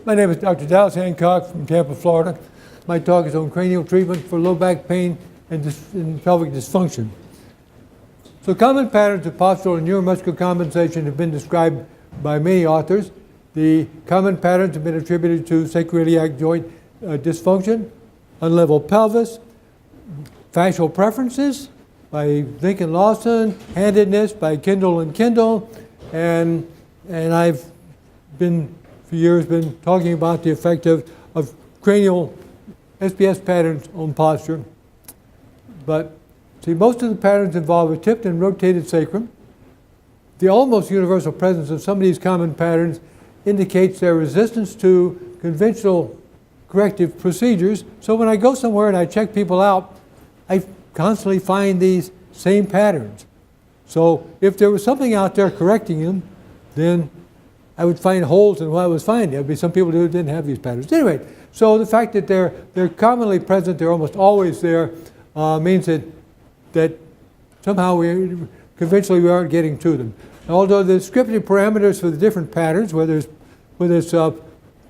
My name is Dr. Dallas Hancock from Tampa, Florida. My talk is on cranial treatment for low back pain and pelvic dysfunction. So common patterns of postural and neuromuscular compensation have been described by many authors. The common patterns have been attributed to sacroiliac joint dysfunction, unlevel pelvis, fascial preferences by Lincoln Lawson, handedness by Kindle and Kindle, and I've been for years been talking about the effect of cranial SPS patterns on posture. But see, most of the patterns involve a tipped and rotated sacrum. The almost universal presence of some of these common patterns indicates their resistance to conventional corrective procedures. So when I go somewhere and I check people out, I constantly find these same patterns. So if there was something out there correcting them, then I would find holes in what I was finding. There would be some people who didn't have these patterns. Anyway, so the fact that they're commonly present, they're almost always there, means that somehow conventionally we aren't getting to them. And although the descriptive parameters for the different patterns, whether it's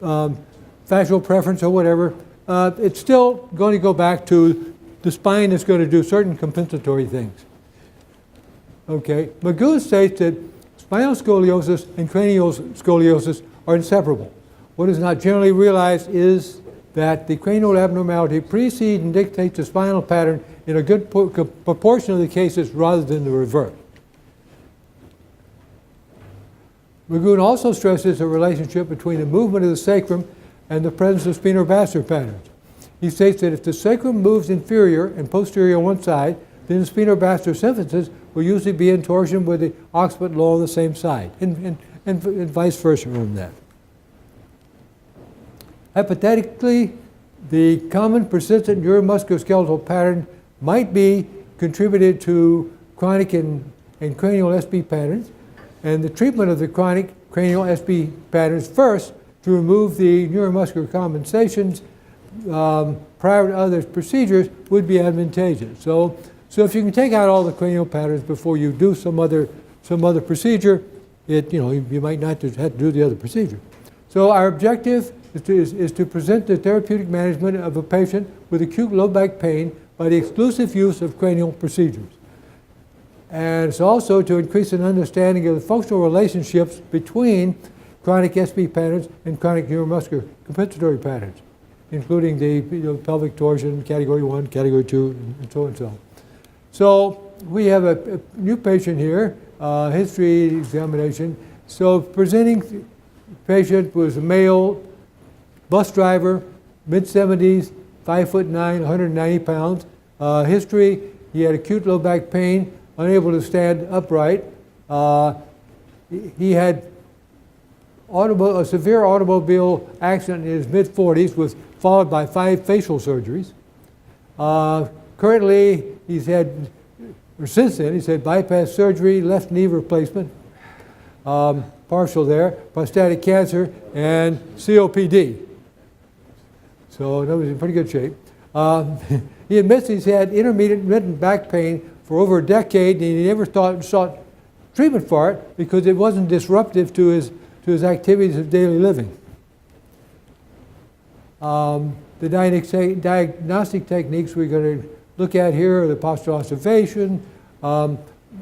fascial preference or whatever, it's still going to go back to the spine is going to do certain compensatory things. Okay, Magoo states that spinal scoliosis and cranial scoliosis are inseparable. What is not generally realized is that the cranial abnormality precedes and dictates the spinal pattern in a good proportion of the cases rather than the reverse. Magoo also stresses the relationship between the movement of the sacrum and the presence of spinobastar patterns. He states that if the sacrum moves inferior and posterior on one side, then the spinobastar symphysis will usually be in torsion with the occiput low on the same side, and vice versa on that. Hypothetically, the common persistent neuromusculoskeletal pattern might be contributed to chronic and cranial SB patterns, and the treatment of the chronic cranial SB patterns first to remove the neuromuscular compensations prior to other procedures would be advantageous. So if you can take out all the cranial patterns before you do some other procedure, you might not have to do the other procedure. So our objective is to present the therapeutic management of a patient with acute low back pain by the exclusive use of cranial procedures. And it's also to increase an understanding of the functional relationships between chronic SB patterns and chronic neuromuscular compensatory patterns, including the pelvic torsion, category 1, category 2, and so and so. So we have a new patient here, history examination. So presenting patient was a male, bus driver, mid-70s, 5'9", 190 pounds. History, he had acute low back pain, unable to stand upright. He had a severe automobile accident in his mid-40s, followed by 5 facial surgeries. Currently, since then, he's had bypass surgery, left knee replacement, partial there, prostatic cancer, and COPD. So that was in pretty good shape. He admits he's had intermittent back pain for over a decade, and he never sought treatment for it because it wasn't disruptive to his activities of daily living. The diagnostic techniques we're going to look at here are the postural observation,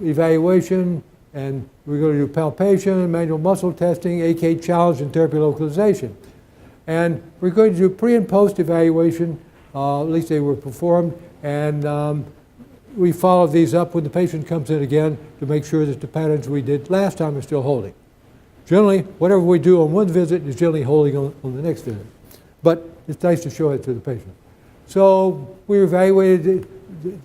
evaluation, and we're going to do palpation, manual muscle testing, AK challenge, and therapy localization. And we're going to do pre and post evaluation, at least they were performed, and we follow these up when the patient comes in again to make sure that the patterns we did last time are still holding. Generally, whatever we do on one visit is generally holding on the next visit. But it's nice to show it to the patient. So we evaluated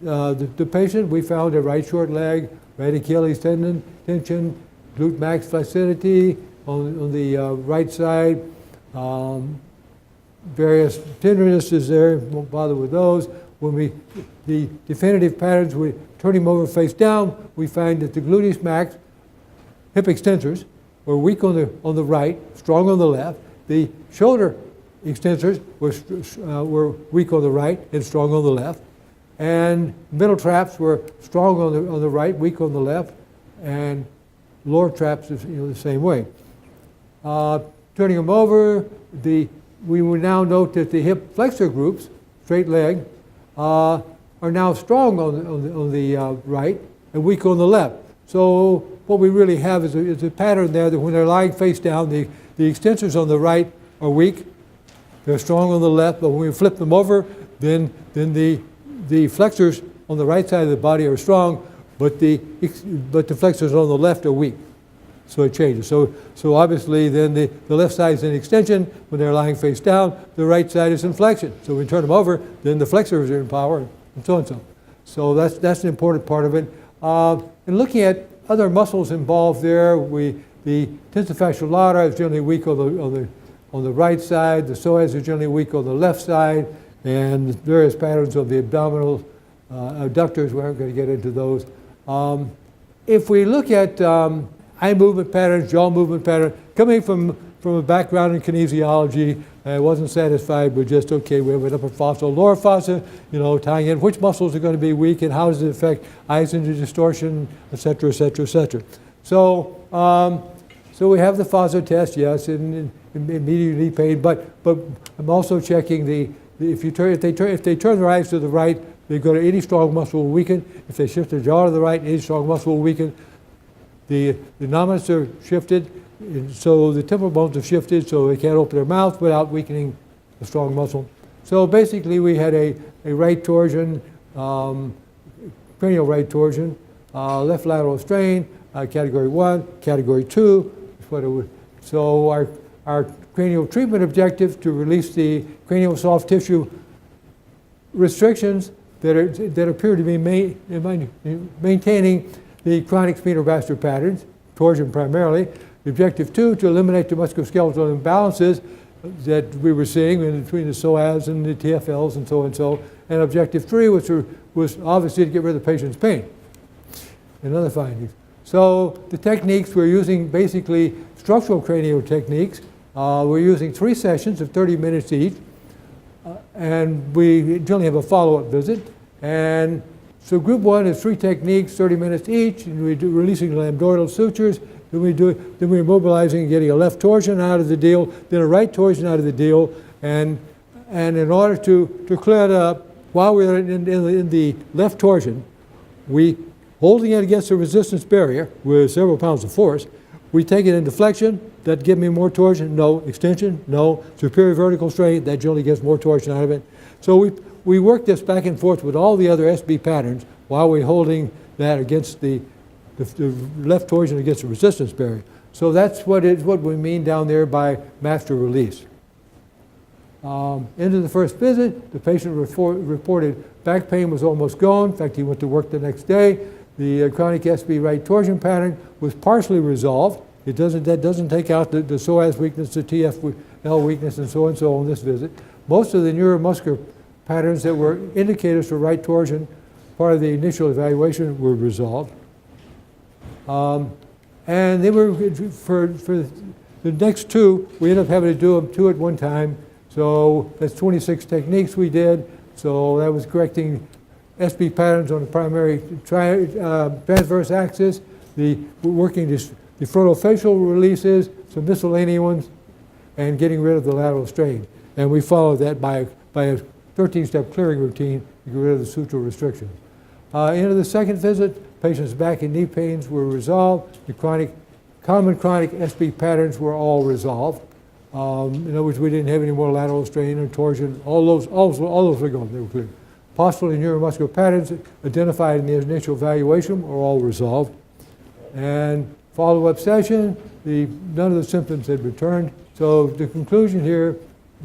the patient. We found a right short leg, right Achilles tendon tension, glute max flaccidity on the right side, various tendernesses there, won't bother with those. When the definitive patterns, we turn him over face down, we find that the gluteus max, hip extensors, were weak on the right, strong on the left. The shoulder extensors were weak on the right and strong on the left. And middle traps were strong on the right, weak on the left, and lower traps is the same way. turning them over, we will now note that the hip flexor groups, straight leg, are now strong on the right and weak on the left. So what we really have is a pattern there that when they're lying face down, the extensors on the right are weak. They're strong on the left, but when we flip them over, then the flexors on the right side of the body are strong, but the flexors on the left are weak. So it changes. So obviously then the left side is in extension when they're lying face down, the right side is in flexion. So when we turn them over, then the flexors are in power, and so and so. So that's an important part of it. And looking at other muscles involved there, the tensor fasciae lata is generally weak on the right side, the psoas is generally weak on the left side, and various patterns of the abdominal adductors. We aren't going to get into those. If we look at eye movement patterns, jaw movement patterns, coming from a background in kinesiology, I wasn't satisfied with just, okay, we have an upper fossa, lower fossa, tying in which muscles are going to be weak and how does it affect eyes into distortion, et cetera, et cetera, et cetera. So we have the fossa test, yes, in medial knee pain, but I'm also checking if they turn their eyes to the right, they go to any strong muscle will weaken. If they shift their jaw to the right, any strong muscle will weaken. The nominals are shifted, so the temporal bones have shifted, so they can't open their mouth without weakening the strong muscle. So basically, we had a right torsion, cranial right torsion, left lateral strain, category 1, category 2. Is what it was. So our cranial treatment objective to release the cranial soft tissue restrictions that appear to be maintaining the chronic spinobastor patterns, torsion primarily. Objective 2, to eliminate the musculoskeletal imbalances that we were seeing between the psoas and the TFLs and so and so. And objective 3 was obviously to get rid of the patient's pain and other findings. So the techniques, we're using basically structural cranial techniques. We're using 3 sessions of 30 minutes each. And we generally have a follow-up visit. And so group 1 is 3 techniques, 30 minutes each, and we do releasing the lambdoidal sutures. Then we're mobilizing and getting a left torsion out of the deal, then a right torsion out of the deal. And in order to clear it up, while we're in the left torsion, we, holding it against the resistance barrier with several pounds of force, we take it into flexion. That give me more torsion? No. Extension? No. Superior vertical strain? That generally gets more torsion out of it. So we work this back and forth with all the other SB patterns while we're holding that against the left torsion against the resistance barrier. So that's what we mean down there by master release. Into the first visit, the patient reported back pain was almost gone. In fact, he went to work the next day. The chronic SB right torsion pattern was partially resolved. That doesn't take out the psoas weakness, the TFL weakness, and so on this visit. Most of the neuromuscular patterns that were indicators for right torsion, part of the initial evaluation, were resolved. And they were, for the next 2, we ended up having to do them 2 at one time. So that's 26 techniques we did. So that was correcting SB patterns on the primary transverse axis, working the frontofacial releases, some miscellaneous ones, and getting rid of the lateral strain. And we followed that by a 13-step clearing routine to get rid of the sutural restrictions. Into the second visit, patients' back and knee pains were resolved. The common chronic SB patterns were all resolved. In other words, we didn't have any more lateral strain or torsion. All those were gone. They were clear. Postural and neuromuscular patterns identified in the initial evaluation were all resolved. And follow-up session, none of the symptoms had returned. So the conclusion here,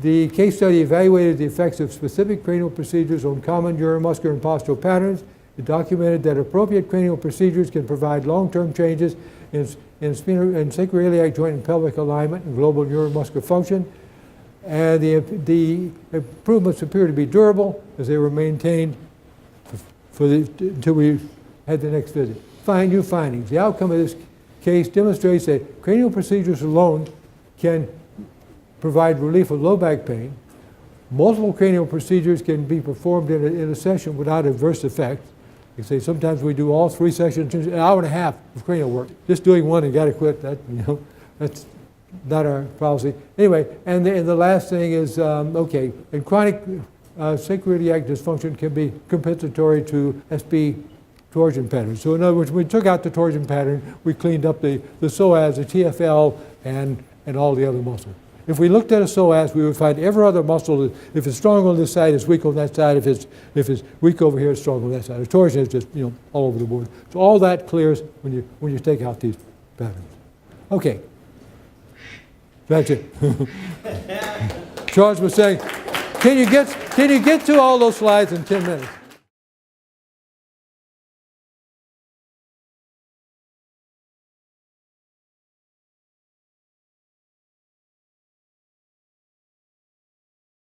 the case study evaluated the effects of specific cranial procedures on common neuromuscular and postural patterns. It documented that appropriate cranial procedures can provide long-term changes in sacroiliac joint and pelvic alignment and global neuromuscular function. And the improvements appear to be durable as they were maintained until we had the next visit. New findings. The outcome of this case demonstrates that cranial procedures alone can provide relief of low back pain. Multiple cranial procedures can be performed in a session without adverse effects. You say sometimes we do all 3 sessions, an hour and a half of cranial work. Just doing one and got to quit. That's not our policy. Anyway, and the last thing is, okay, in chronic sacroiliac dysfunction can be compensatory to SB torsion pattern. So in other words, we took out the torsion pattern, we cleaned up the psoas, the TFL, and all the other muscles. If we looked at a psoas, we would find every other muscle, if it's strong on this side, it's weak on that side. If it's weak over here, it's strong on that side. The torsion is just, all over the board. So all that clears when you take out these patterns. Okay. That's it. Charles was saying, can you get to all those slides in 10 minutes?